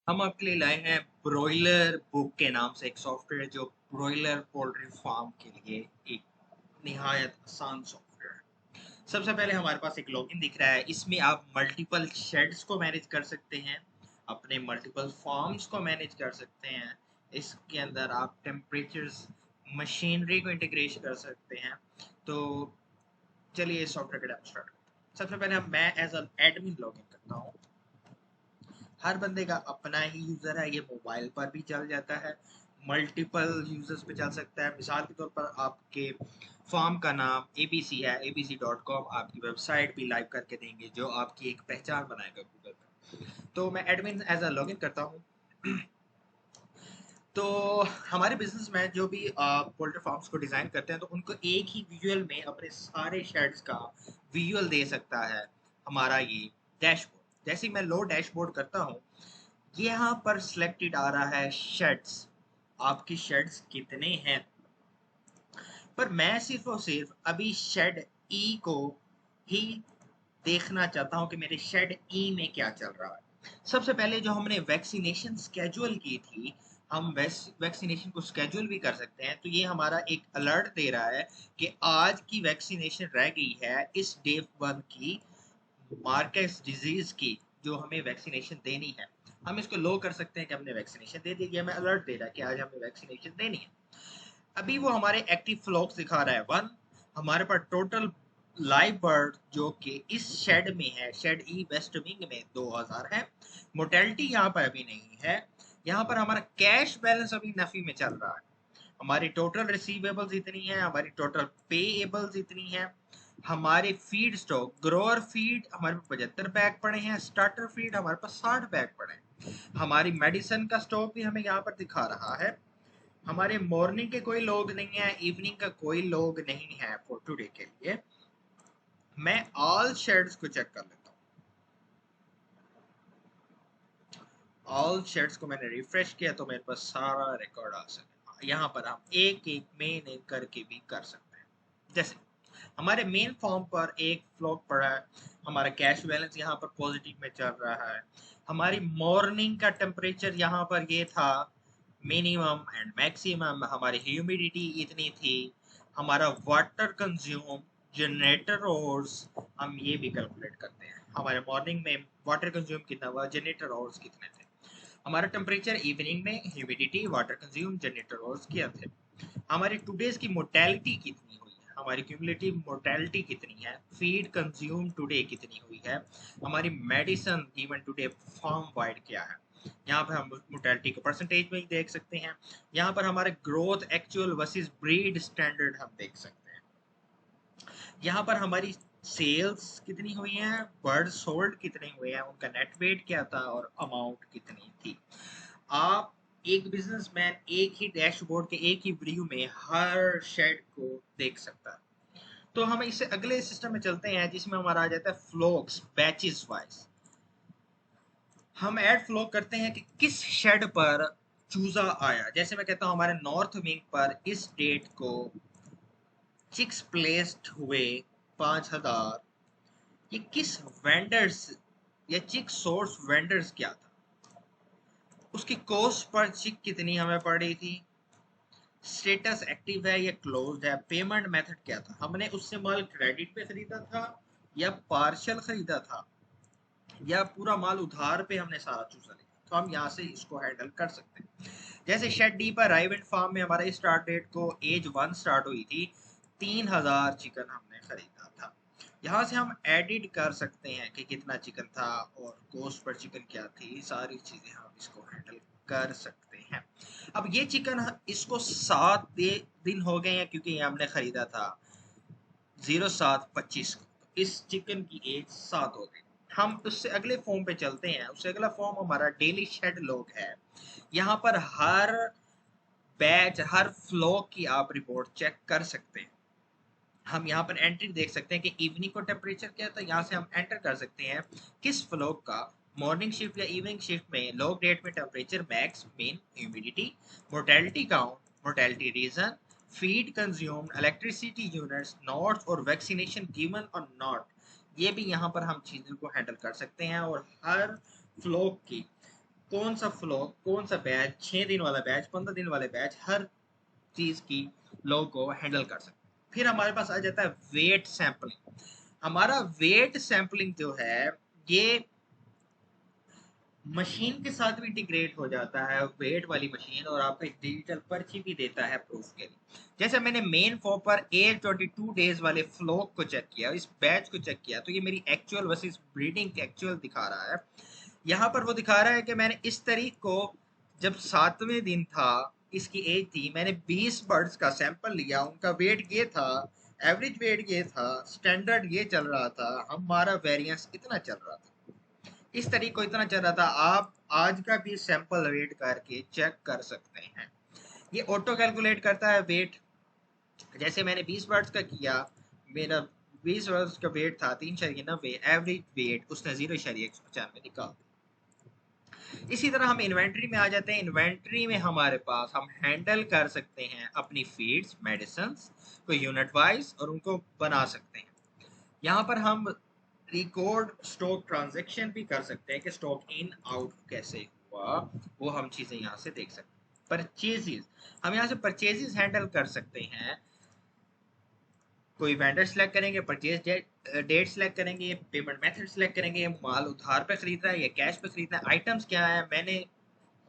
हम आपके लिए लाए हैं ब्रॉयलर बुक के नाम से एक सॉफ्टवेयर जो ब्रॉयलर पोल्ट्री फार्म के लिए एक निहायत आसान सॉफ्टवेयर है। सबसे पहले हमारे पास एक लॉगिन दिख रहा है। इसमें आप मल्टीपल शेड्स को मैनेज कर सकते हैं, अपने मल्टीपल फार्म्स को मैनेज कर सकते हैं। इसके अंदर आप टेम्परेचर्स, मशीनरी को इंटीग्रेट कर सकते हैं। तो चलिए इस सॉफ्टवेयर का डेमो स्टार्ट करते हैं। सबसे पहले मैं एज एन एडमिन लॉगिन करता हूँ। हर बंदे का अपना ही यूजर है, ये मोबाइल पर भी चल जाता है, मल्टीपल यूजर्स पे चल सकता है। मिसाल के तौर पर आपके फॉर्म का नाम एबीसी है, abc.com आपकी वेबसाइट भी लाइव करके देंगे जो आपकी एक पहचान बनाएगा गूगल पर। तो मैं एडमिन एज अ लॉगिन करता हूँ। तो हमारे बिजनेस में जो भी पोल्ट्री फार्म्स को डिजाइन करते हैं तो उनको एक ही विजुअल में अपने सारे शेड्स का विजुअल दे सकता है हमारा ये डैशबोर्ड। जैसे ही मैं लो डैशबोर्ड करता हूँ, यहाँ पर सिलेक्टेड आ रहा है शेड्स, आपकी शेड्स कितने हैं। पर मैं सिर्फ और सिर्फ अभी शेड ई को ही देखना चाहता हूँ कि मेरे शेड ई में क्या चल रहा है। सबसे पहले जो हमने वैक्सीनेशन स्केड्यूल की थी, हम वैक्सीनेशन को स्केड्यूल भी कर सकते हैं। तो ये हमारा एक अलर्ट दे रहा है कि आज की वैक्सीनेशन रह गई है इस डे 1 की, मार्केस डिजीज की, जो हमें वैक्सीनेशन देनी है। हम इसको लो कर सकते हैं कि हमने वैक्सीनेशन दे दी है, हमें अलर्ट दे रहा है कि आज हमें वैक्सीनेशन देनी है। अभी वो हमारे एक्टिव फ्लॉक्स दिखा रहा है 1। हमारे पास टोटल लाइव बर्ड जो कि इस शेड में है, शेड ई वेस्ट विंग में 2000 है। मोर्टेलिटी यहाँ पर अभी नहीं है। यहाँ पर हमारा कैश बैलेंस अभी नफी में चल रहा है। हमारी टोटल रिसीवेबल्स इतनी है, हमारी टोटल पेएबल्स इतनी है। हमारे फीड स्टॉक, ग्रोअर फीड हमारे पास 75 बैग पड़े हैं, स्टार्टर फीड हमारे पास 60 बैग पड़े हैं। हमारी मेडिसिन का स्टॉक भी हमें यहाँ पर दिखा रहा है। हमारे मॉर्निंग के कोई लोग नहीं है, इवनिंग का कोई लोग नहीं है फॉर टुडे के लिए। मैं ऑल शेड्स को चेक कर लेता हूँ। ऑल शेड्स को मैंने रिफ्रेश किया तो मेरे पास सारा रिकॉर्ड आ सके। यहाँ पर हम एक एक मेन एक करके भी कर सकते हैं। जैसे हमारे मेन फॉर्म पर एक फ्लॉग पड़ा है, हमारा कैश बैलेंस यहाँ पर पॉजिटिव में चल रहा है। हमारी मॉर्निंग का टेम्परेचर यहाँ पर ये था मिनिमम एंड मैक्सिमम, हमारी ह्यूमिडिटी इतनी थी, हमारा वाटर कंज्यूम, जनरेटर आवर्स हम ये भी कैलकुलेट करते हैं। हमारे मॉर्निंग में वाटर कंज्यूम कितना हुआ, जनरेटर आवर्स कितने थे, हमारा टेम्परेचर इवनिंग में, humidity, water consume, generator hours क्या थे, हमारी टुडेज की मोर्टेलिटी कितनी हुई है, हमारी क्यूमुलेटिव मोर्टेलिटी कितनी है, फीड कंज्यूम टुडे कितनी हुई है, हमारी medicine given today farm wide क्या है। यहाँ पर हम मोर्टेलिटी को परसेंटेज में देख सकते हैं। यहाँ पर हमारे growth actual versus breed standard हम देख सकते हैं। यहाँ पर हमारी सेल्स कितनी हुई हैं, बर्ड सोल्ड कितने हुए हैं, उनका नेट वेट क्या था और अमाउंट कितनी थी। आप एक बिजनेसमैन एक ही डैशबोर्ड के एक ही व्यू में हर शेड को देख सकता है। तो हम इससे अगले सिस्टम में चलते हैं जिसमें हमारा आ जाता है फ्लोक्स बैचेस वाइज। हम ऐड फ्लो करते हैं कि किस शेड पर चूजा आया। जैसे मैं कहता हूँ हमारे नॉर्थ विंग पर इस डेट को चिक्स प्लेस्ड हुए 5000। ये किस वेंडर्स या चिक सोर्स वेंडर्स क्या था, उसकी कॉस्ट पर चिक कितनी हमें पड़ी थी, स्टेटस एक्टिव है या क्लोज्ड है, पेमेंट मेथड क्या था, हमने उससे माल क्रेडिट पे खरीदा था या पार्शियल खरीदा था या पूरा माल उधार पे हमने सारा चूजा लिया। तो हम यहाँ से इसको हैंडल कर सकते हैं। जैसे शेड डी पर राइवेंट फार्म में हमारा स्टार्ट डेट को एज 1 स्टार्ट हुई थी, 3000 चिकन हमने खरीदा था। यहाँ से हम एडिट कर सकते हैं कि कितना चिकन था और कॉस्ट पर चिकन क्या थी, सारी चीजें हम इसको हैंडल कर सकते हैं। अब ये चिकन इसको 7 दिन हो गए हैं क्योंकि ये हमने खरीदा था 07/25 को। इस चिकन की एज 7 हो गई। हम उससे अगले फॉर्म पे चलते हैं। उससे अगला फॉर्म हमारा डेली शेड लॉग है। यहाँ पर हर बैच, हर फ्लो की आप रिपोर्ट चेक कर सकते हैं। हम यहाँ पर एंट्री देख सकते हैं कि इवनिंग को टेम्परेचर क्या था। यहाँ से हम एंटर कर सकते हैं किस फ्लो का मॉर्निंग शिफ्ट या इवनिंग शिफ्ट में लॉग डेट में temperature, max, min, humidity, mortality count, mortality reason, feed consumed, electricity units, notes और वैक्सीनेशन गिवन और नॉट। ये भी यहाँ पर हम चीज़ों को हैंडल कर सकते हैं और हर फ्लो की कौन सा फ्लो, कौन सा बैच, 6 दिन वाला बैच, 15 दिन वाले बैच, हर चीज की लोग को हैंडल कर सकते हैं। फिर हमारे पास आ जाता है वेट सैंपलिंग। हमारा वेट सैंपलिंग जो है ये मशीन के साथ भी इंटीग्रेट हो जाता है, वेट वाली मशीन, और आपको एक डिजिटल पर्ची भी देता है प्रूफ के लिए। जैसे मैंने मेन फॉर्म पर A22 डेज वाले फ्लो को चेक किया, इस बैच को चेक किया, तो ये मेरी एक्चुअल वर्सेस ब्रीडिंग एक्चुअल दिखा रहा है। यहाँ पर वो दिखा रहा है कि मैंने इस तारीख को, जब 7वें दिन था, इसकी एज थी, मैंने 20 बर्ड्स का सैंपल लिया, उनका वेट ये था, एवरेज वेट ये था, स्टैंडर्ड ये चल रहा था, हमारा वेरिएंस इतना चल रहा था, इस तरीके को इतना चल रहा था। आप आज का भी सैंपल वेट करके चेक कर सकते हैं। ये ऑटो कैलकुलेट करता है वेट। जैसे मैंने 20 वर्ड्स का किया, मेरा 20 वर्ड्स का वेट था 3.90, एवरेज वेट उसने 0.195 निकाल। इसी तरह हम इन्वेंट्री में आ जाते हैं। इन्वेंट्री में हमारे पास हम हैंडल कर सकते हैं अपनी फीड्स, मेडिसिन को यूनिट वाइज, और उनको बना सकते हैं। यहाँ पर हम रिकॉर्ड स्टॉक ट्रांजैक्शन भी कर सकते हैं कि स्टॉक इन आउट कैसे हुआ, वो हम चीजें यहाँ से देख सकते हैं। परचेजेस, हम यहाँ से परचेजेस हैंडल कर सकते हैं। कोई वेंडर सेलेक्ट करेंगे, परचेज डेट सेलेक्ट करेंगे, पेमेंट मेथड सेलेक्ट करेंगे, माल उधार पे खरीद रहा है या कैश पे खरीद रहा है, आइटम्स क्या है, मैंने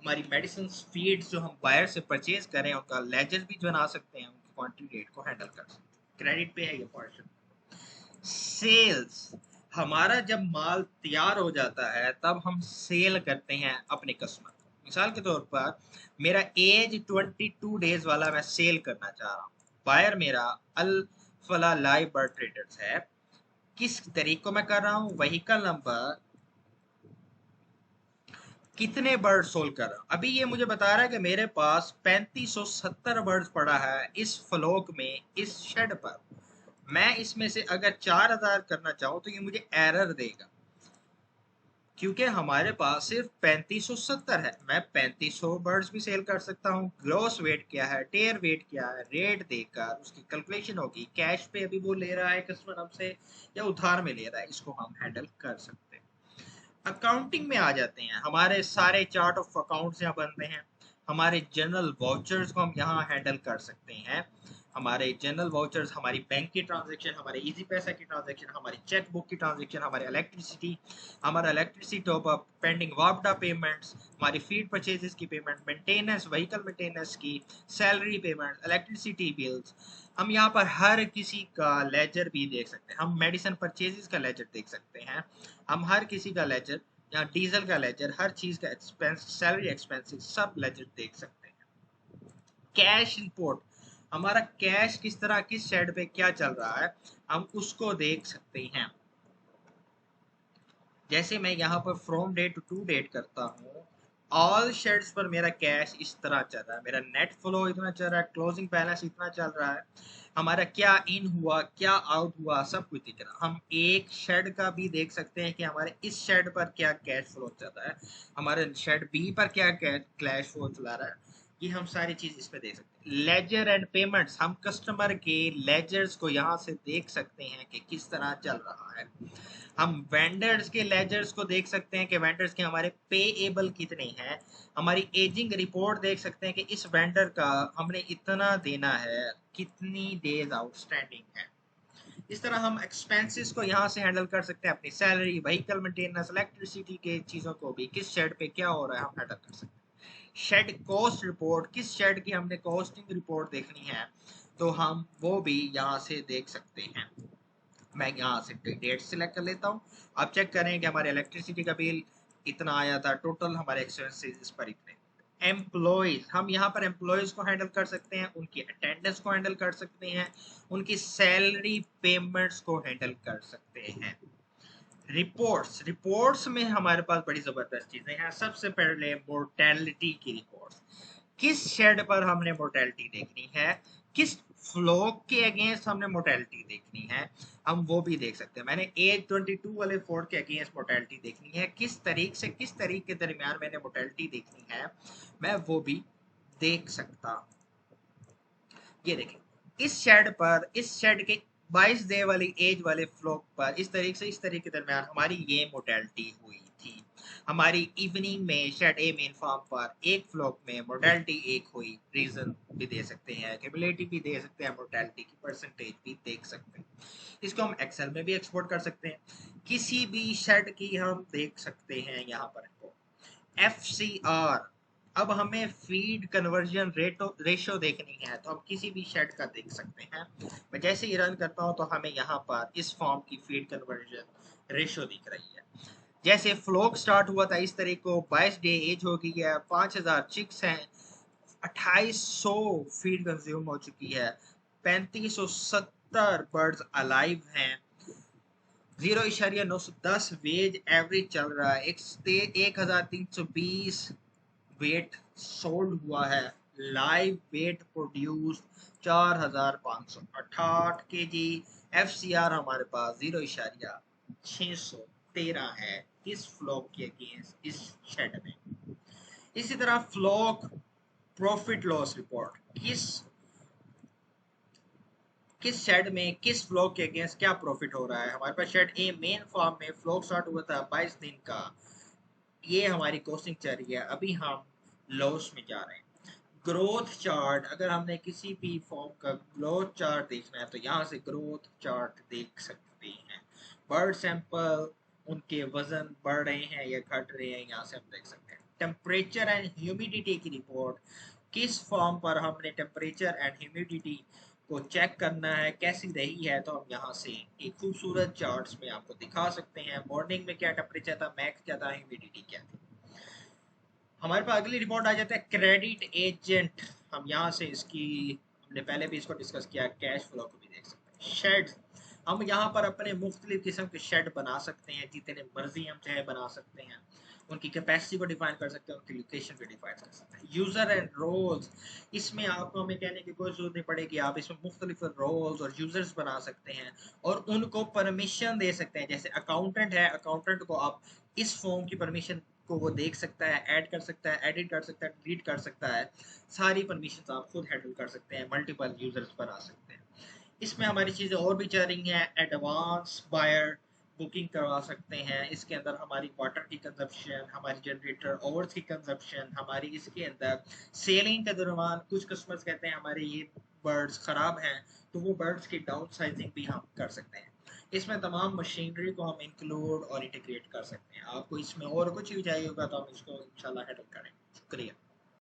हमारी मेडिसिन फीड्स जो हम बायर से परचेज करें उनका लेजर भी बना सकते हैं, उनकी क्वांटिटी डेट को हैंडल कर सकते हैं। क्रेडिट पे है ये पोर्शन। सेल्स, हमारा जब माल तैयार हो जाता है तब हम सेल करते हैं अपने कस्टमर को। मिसाल के तौर पर मेरा एज 22 डेज वाला मैं सेल करना चाह रहा हूँ, बायर मेरा अल फला लाइव बर्ड ट्रेडर्स है। किस तरीके को मैं कर रहा हूँ, व्हीकल नंबर, कितने बर्ड सोल्व कर रहा हूँ। अभी ये मुझे बता रहा है कि मेरे पास 3570 बर्ड्स पड़ा है इस फ्लोक में, इस शेड पर। मैं इसमें से अगर 4000 करना चाहूँ तो ये मुझे एरर देगा, क्योंकि हमारे पास सिर्फ 3570 है। मैं 3500 बर्ड्स भी सेल कर सकता हूँ। ग्रॉस वेट क्या है, टेयर वेट क्या है, रेट देकर उसकी कैलकुलेशन होगी। कैश पे अभी वो ले रहा है कस्टमर हमसे या उधार में ले रहा है, इसको हम हैंडल कर सकते हैं। अकाउंटिंग में आ जाते हैं। हमारे सारे चार्ट ऑफ अकाउंट्स यहाँ बनते हैं। हमारे जनरल वाउचर्स को हम यहाँ हैंडल कर सकते हैं। हमारे जनरल वाउचर्स, हमारी बैंक की ट्रांजैक्शन, हमारे इजी पैसा की ट्रांजैक्शन, हमारी चेक बुक की ट्रांजैक्शन, हमारे इलेक्ट्रिसिटी, हमारा इलेक्ट्रिसिटी टॉप अप, पेंडिंग वापडा पेमेंट्स, हमारी फीड परचेजेस की पेमेंट, मेंटेनेंस, व्हीकल मेंटेनेंस की, सैलरी पेमेंट, इलेक्ट्रिसिटी बिल्स। हम यहाँ पर हर किसी का लेजर भी देख सकते हैं। हम मेडिसिन परचेजेस का लेजर देख सकते हैं। हम हर किसी का लेजर, या डीजल का लेजर, हर चीज का एक्सपेंस, सैलरी एक्सपेंसेस, सब लेजर देख सकते हैं। कैश रिपोर्ट, हमारा कैश किस तरह, किस शेड पे क्या चल रहा है, हम उसको देख सकते हैं। जैसे मैं यहाँ पर फ्रॉम डेट टू डेट करता हूँ, ऑल शेड्स पर मेरा कैश इस तरह चल रहा है, मेरा नेट फ्लो इतना चल रहा है, क्लोजिंग बैलेंस इतना चल रहा है, हमारा क्या इन हुआ, क्या आउट हुआ, सब कुछ दिख रहा है। हम एक शेड का भी देख सकते हैं कि हमारे इस शेड पर क्या कैश फ्लो चल रहा है, हमारे शेड बी पर क्या कैश फ्लो चला रहा है, ये हम सारी चीज इसमें देख सकते हैं। लेजर एंड पेमेंट्स, हम कस्टमर के लेजर्स को यहाँ से देख सकते हैं कि किस तरह चल रहा है। हम वेंडर्स के लेजर्स को देख सकते हैं कि वेंडर्स के हमारे पेएबल कितने हैं। हमारी एजिंग रिपोर्ट देख सकते हैं कि इस वेंडर का हमने इतना देना है, कितनी डेज आउटस्टैंडिंग है। इस तरह हम एक्सपेंसेस को यहाँ से हैंडल कर सकते हैं, अपनी सैलरी, व्हीकल मेंटेनेंस, इलेक्ट्रिसिटी के चीज़ों को भी, किस शेड पे क्या हो रहा है हम हैंडल कर सकते हैं। शेड कॉस्ट रिपोर्ट, किस शेड की हमने कॉस्टिंग रिपोर्ट देखनी है तो हम वो भी यहाँ से देख सकते हैं। मैं यहाँ से डेट सिलेक्ट कर लेता हूँ। आप चेक करें कि हमारे इलेक्ट्रिसिटी का बिल इतना आया था, टोटल हमारे एक्सपेंसेस इस पर इतने। एम्प्लॉयज, हम यहाँ पर एम्प्लॉयज को हैंडल कर सकते हैं, उनकी अटेंडेंस को हैंडल कर सकते हैं, उनकी सैलरी पेमेंट्स को हैंडल कर सकते हैं। रिपोर्ट्स, रिपोर्ट्स में हमारे पास बड़ी जबरदस्त चीजें हैं। सबसे पहले मोर्टेलिटी की रिपोर्ट्स, किस शेड पर हमने मोर्टेलिटी देखनी है, किस फ्लोक के अगेंस्ट हमने मोर्टेलिटी देखनी है, हम वो भी देख सकते हैं। मैंने A22 वाले फोर्ड के अगेंस्ट मोर्टेलिटी देखनी है, किस तरीके से किस तरीके के दरमियान मैंने मोर्टेलिटी देखनी है, मैं वो भी देख सकता हूँ। ये देखें, इस शेड पर, इस शेड के 22 डे वाली एज वाले फ्लोक पर इस तरीके से, इस तरीके के दरमियान हमारी ये मोर्टेलिटी हुई थी। हमारी इवनिंग में शेड ए मेन फॉर्म पर एक फ्लॉक में मोर्टेलिटी एक हुई, रीजन भी दे सकते हैं, कैपेबिलिटी भी दे सकते हैं, मोर्टेलिटी की परसेंटेज भी देख सकते हैं। इसको हम एक्सेल में भी एक्सपोर्ट कर सकते हैं। किसी भी शेड की हम देख सकते हैं यहाँ पर FCR। अब हमें फीड कन्वर्जन रेशो देखनी है, तो हम किसी भी शेड का देख सकते हैं। मैं जैसे ही रन करता हूँ तो हमें यहाँ पर इस फॉर्म की फीड कन्वर्जन रेशो दिख रही है। जैसे फ्लोक स्टार्ट हुआ था इस तारीख को, 22 डे एज हो गई है, 5000 चिक्स हैं, 2800 फीड कंज्यूम हो चुकी है, 3570 बर्ड्स अलाइव हैं, 0.910 वेज एवरेज चल रहा है, 1320 वेट सोल्ड हुआ है, live wait produce 4568 KG, FCR हमारे पास 0.613 है इस फ्लॉक के अगेंस्ट इस शेड में। इसी तरह फ्लॉक प्रॉफिट लॉस रिपोर्ट, किस किस शेड में किस फ्लॉक के अगेंस्ट क्या प्रॉफिट हो रहा है। हमारे पास शेड ए मेन फार्म में फ्लॉक स्टार्ट हुआ था 22 दिन का, ये हमारी कॉस्टिंग चल रही है, अभी हम लॉस में जा रहे हैं। ग्रोथ चार्ट, अगर हमने किसी भी फॉर्म का ग्रोथ चार्ट देखना है तो यहाँ से ग्रोथ चार्ट देख सकते हैं। बर्ड सैंपल, उनके वजन बढ़ रहे हैं या घट रहे हैं, यहाँ से हम देख सकते हैं। टेम्परेचर एंड ह्यूमिडिटी की रिपोर्ट, किस फॉर्म पर हमने टेम्परेचर एंड ह्यूमिडिटी को चेक करना है, कैसी रही है, तो हम यहाँ से एक खूबसूरत चार्ट्स में आपको दिखा सकते हैं। मॉर्निंग में क्या टेम्परेचर था, मैक्स क्या था, ह्यूमिडिटी क्या थी। हमारे पास अगली रिपोर्ट आ जाता है क्रेडिट एजेंट। हम यहाँ से इसकी, हमने पहले भी इसको डिस्कस किया, कैश फ्लो को भी देख सकते हैं। शेड्स, हम यहाँ पर अपने मुख्तलिफ किस्म के शेड बना सकते हैं, जितने मर्जी हम चाहे बना सकते हैं। उनकी कैपेसिटी को डिफाइन कर सकते हैं, उनकी लोकेशन को डिफाइन कर सकते हैं। यूजर एंड रोल्स, इसमें आपको हमें कहने की कोई जरूरत नहीं पड़ेगी, आप इसमें मुख्तलिफ रोल्स और यूजर्स बना सकते हैं और उनको परमिशन दे सकते हैं। जैसे अकाउंटेंट है, अकाउंटेंट को आप इस फॉर्म की परमिशन को वो देख सकता है, ऐड कर सकता है, एडिट कर सकता है, डिलीट कर सकता है, सारी परमिशंस आप खुद हैंडल कर सकते हैं, मल्टीपल यूजर्स बना सकते हैं। इसमें हमारी चीज़ें और भी चल रही हैं, एडवांस बायर बुकिंग करवा सकते हैं। इसके अंदर हमारी वाटर की कंजप्शन, हमारी जनरेटर ओवर्स की कंजप्शन, हमारी इसके अंदर सेलिंग के दौरान कुछ कस्टमर्स कहते हैं हमारे ये बर्ड्स ख़राब हैं, तो वो बर्ड्स की डाउन साइजिंग भी हम कर सकते हैं। इसमें तमाम मशीनरी को हम इंक्लूड और इंटीग्रेट कर सकते हैं। आपको इसमें और कुछ भी चाहिए होगा तो हम इसको इंशाल्लाह हैंडल करें। शुक्रिया।